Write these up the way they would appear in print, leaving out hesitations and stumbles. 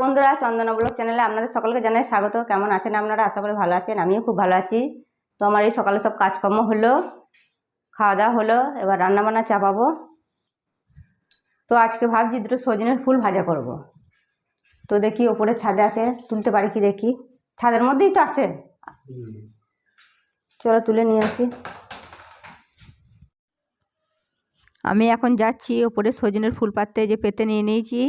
বন্ধুরা, চন্দনা ব্লগ চ্যানেলে আপনাদের সকলকে জানাই স্বাগত। কেমন আছেন আপনারা? আশা করি ভালো আছেন। আমিও খুব ভালো আছি। তো আমার এই সকালে সব কাজকর্ম হলো, খাওয়া দাওয়া হলো, এবার রান্নাবান্না চাপাবো। তো আজকে ভাবছি দুটো সজনের ফুল ভাজা করব। তো দেখি ওপরে ছাদে আছে, তুলতে পারি কি দেখি। ছাদের মধ্যেই তো আছে, চলো তুলে নিয়ে আসি। আমি এখন যাচ্ছি ওপরে সজনের ফুল পাততে, যে পেতে নিয়ে নিয়েছি।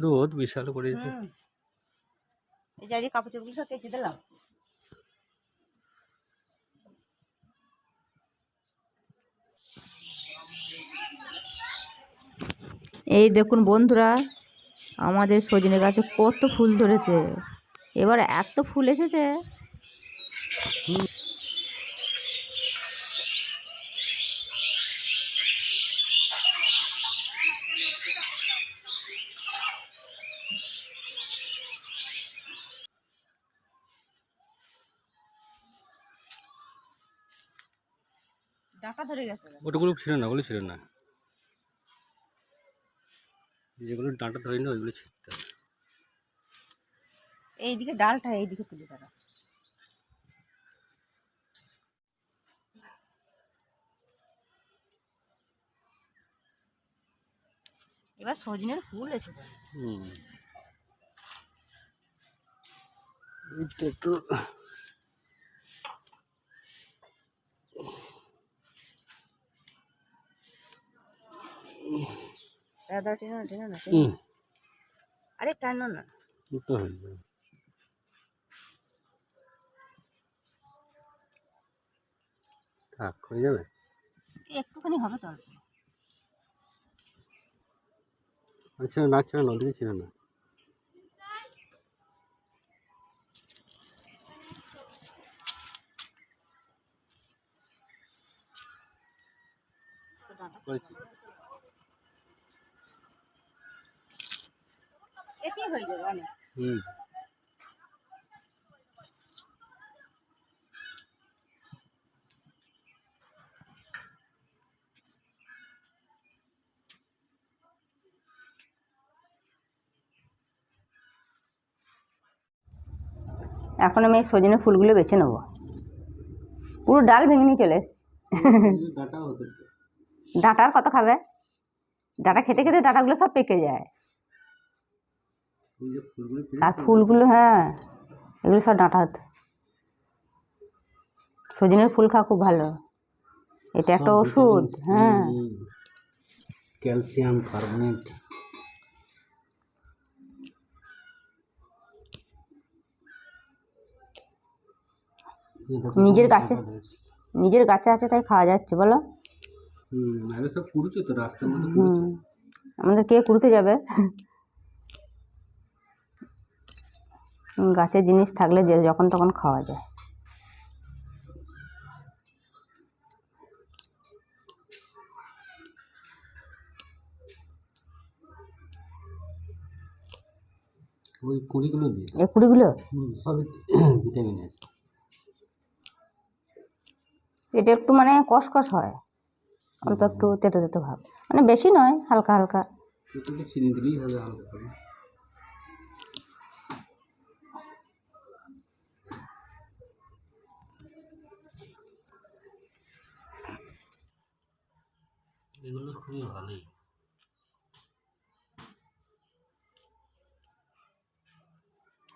রোদ বিশাল করেছে। এই যে আজকে কাপড় চোপড় সব কেচে দিলাম। এই দেখুন বন্ধুরা, আমাদের সজনে গাছে কত ফুল ধরেছে। এবার এত ফুল এসেছে। ডাটা ধরে গেছে। ওটাগুলো ছিল না, ওগুলো ছিল না, যেগুলো ডাঁটা ধরে না ওইগুলো ছিঁড়তে হবে। এইদিকে ডালটা এইদিকে তুলে তারা। এবার সজনের ফুল এসেছে। এইটা তো দাদা টেনো টেনো না, আরে টানো না। তো হয়ে যাবে। থাক, হয়ে যাবে। একটুখানি হবে তো। ছিল না, ছিল না, ওদিকে ছিল না। করেছি এটাই হয়ে যাবে অনেক। এখন আমি এই সজনে ফুলগুলো বেছে নেব। পুরো ডাল ভেঙে নিয়ে চলে এসছি। ডাঁটার কত খাবে? ডাঁটা খেতে খেতে ডাঁটাগুলো সব পেকে যায়। আর ফুলগুলো, হ্যাঁ, এগুলো সব ডাঁটা হতো। সজনের ফুল খাওয়া খুব ভালো, এটা একটা ওষুধ। হ্যাঁ, ক্যালসিয়াম কার্বনেট। নিজের গাছে আছে তাই খাওয়া যাচ্ছে, বলো। সব কুড়ুছে তো রাস্তার মধ্যে। আমাদের কে কুড়তে যাবে? গাছের জিনিস থাকলে যে যখন তখন খাওয়া যায়। ওই কুড়িগুলো দিয়ে, এই কুড়িগুলো সবই ভিটামিন আছে। এটা একটু মানে কসকস হয়, অল্প একটু তেতো তেতো ভাব, মানে বেশি নয়, হালকা হালকা। একটু চিনি দিলেই হবে, হালকা করে। এগুলো খুবই ভালোই।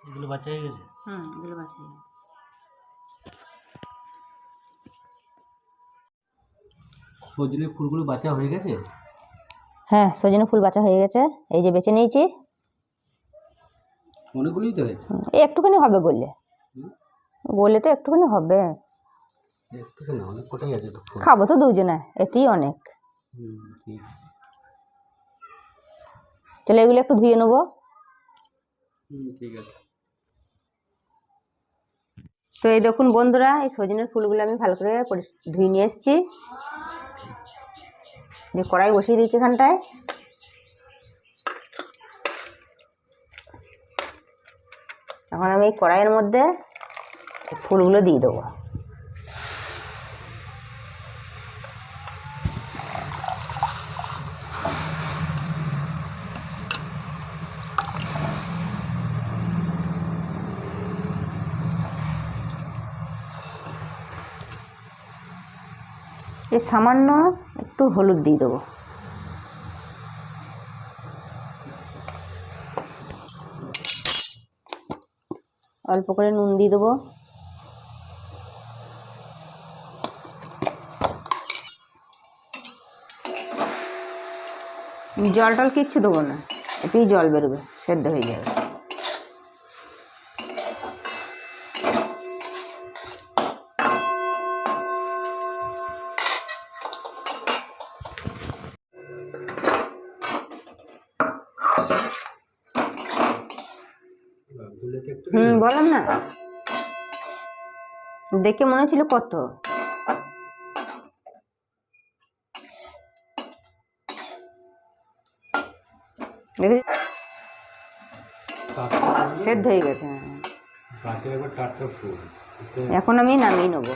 এগুলো বাচ্চা হয়ে গেছে। এগুলো বাছা হয়ে গেছে। সজনে ফুলগুলো বাঁচা হয়ে গেছে। হ্যাঁ, সজনে ফুল বাছা হয়ে গেছে। এই যে বেছে নিয়েছি। অনেকগুলোই তো হয়েছে। এই একটুখানি হবে গলে, গলে তো একটুখানি হবে। একটুখানি না, অনেক কটাই আছে তো। খাবো তো দুজনে, এতেই অনেক। চলো এগুলো একটু ধুয়ে নেবো। ঠিক আছে। তো এই দেখুন বন্ধুরা, এই সজনের ফুলগুলো আমি ভালো করে ধুয়ে নিয়ে এসেছি। যে কড়াই বসিয়ে দিয়েছি এখানটায়। এখন আমি এই কড়াইয়ের মধ্যে ফুলগুলো দিয়ে দেবো। এই সামান্য একটু হলুদ দিয়ে দেবো। অল্প করে নুন দিয়ে দেবো। জল টল কিচ্ছু দেবো না, এতেই জল বেরোবে, সেদ্ধ হয়ে যাবে। বললাম না, দেখে মনে হচ্ছিল কত। দেখে সেদ্ধ হয়ে গেছে। এখন আমি নামিয়ে নেবো।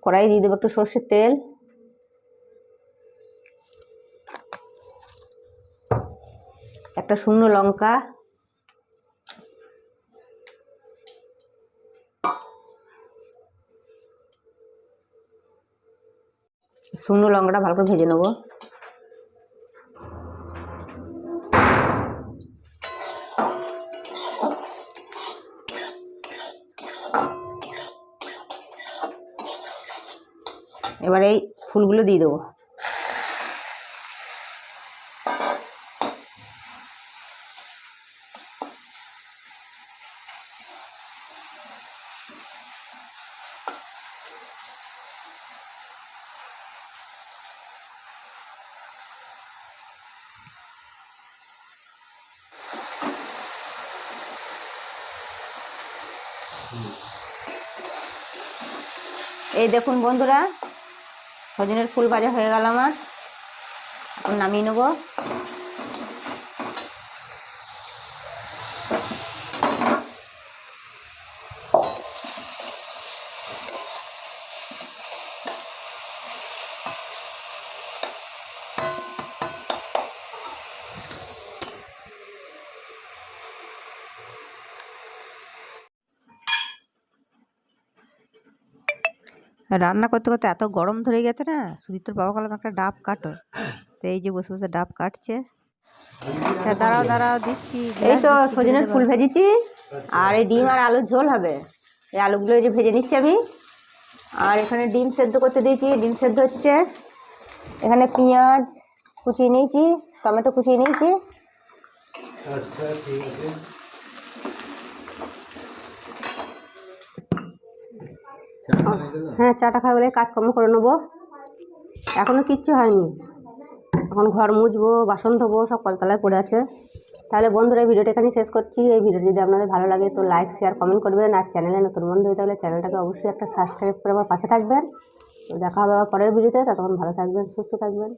কড়াই দিয়ে দেবো একটু সর্ষের তেল, একটা শুকনো লঙ্কা, শুকনো লঙ্কাটা ভালো করে ভেজে নেবো। এবার এই ফুলগুলো দিয়ে দেবো। এই দেখুন বন্ধুরা, সজনের ফুল ভাজা হয়ে গেল আমার। এখন নামিয়ে নেবো। রান্না করতে করতে এত গরম ধরে গেছে না, সুদীপ্তর বাবা বললাম একটা ডাব কাটো, তো এই যে বসে বসে ডাব কাটছে। দাঁড়াও দাঁড়াও দিচ্ছি। এই তো সজনের ফুল ভেজেছি, আর এই ডিম আর আলুর ঝোল হবে। এই আলুগুলো এই যে ভেজে নিচ্ছি আমি, আর এখানে ডিম সেদ্ধ করতে দিয়েছি, ডিম সেদ্ধ হচ্ছে। এখানে পেঁয়াজ কুচিয়ে নিয়েছি, টমেটো কুচিয়ে নিয়েছি। আচ্ছা ঠিক আছে। হ্যাঁ, চাটা খাওয়া বলে কাজকর্ম করে নেবো। এখনও কিচ্ছু হয়নি, এখন ঘর মুছবো, বাসন ধোবো, সব কলতলায় পড়ে আছে। তাহলে বন্ধুরা, এই ভিডিওটা এখানে শেষ করছি। এই ভিডিও যদি আপনাদের ভালো লাগে তো লাইক শেয়ার কমেন্ট করবেন, আর চ্যানেলে নতুন বন্ধু হয়ে থাকলে চ্যানেলটাকে অবশ্যই একটা সাবস্ক্রাইব করে আমার পাশে থাকবেন। তো দেখা হবে আবার পরের ভিডিওতে। ততক্ষণ ভালো থাকবেন, সুস্থ থাকবেন।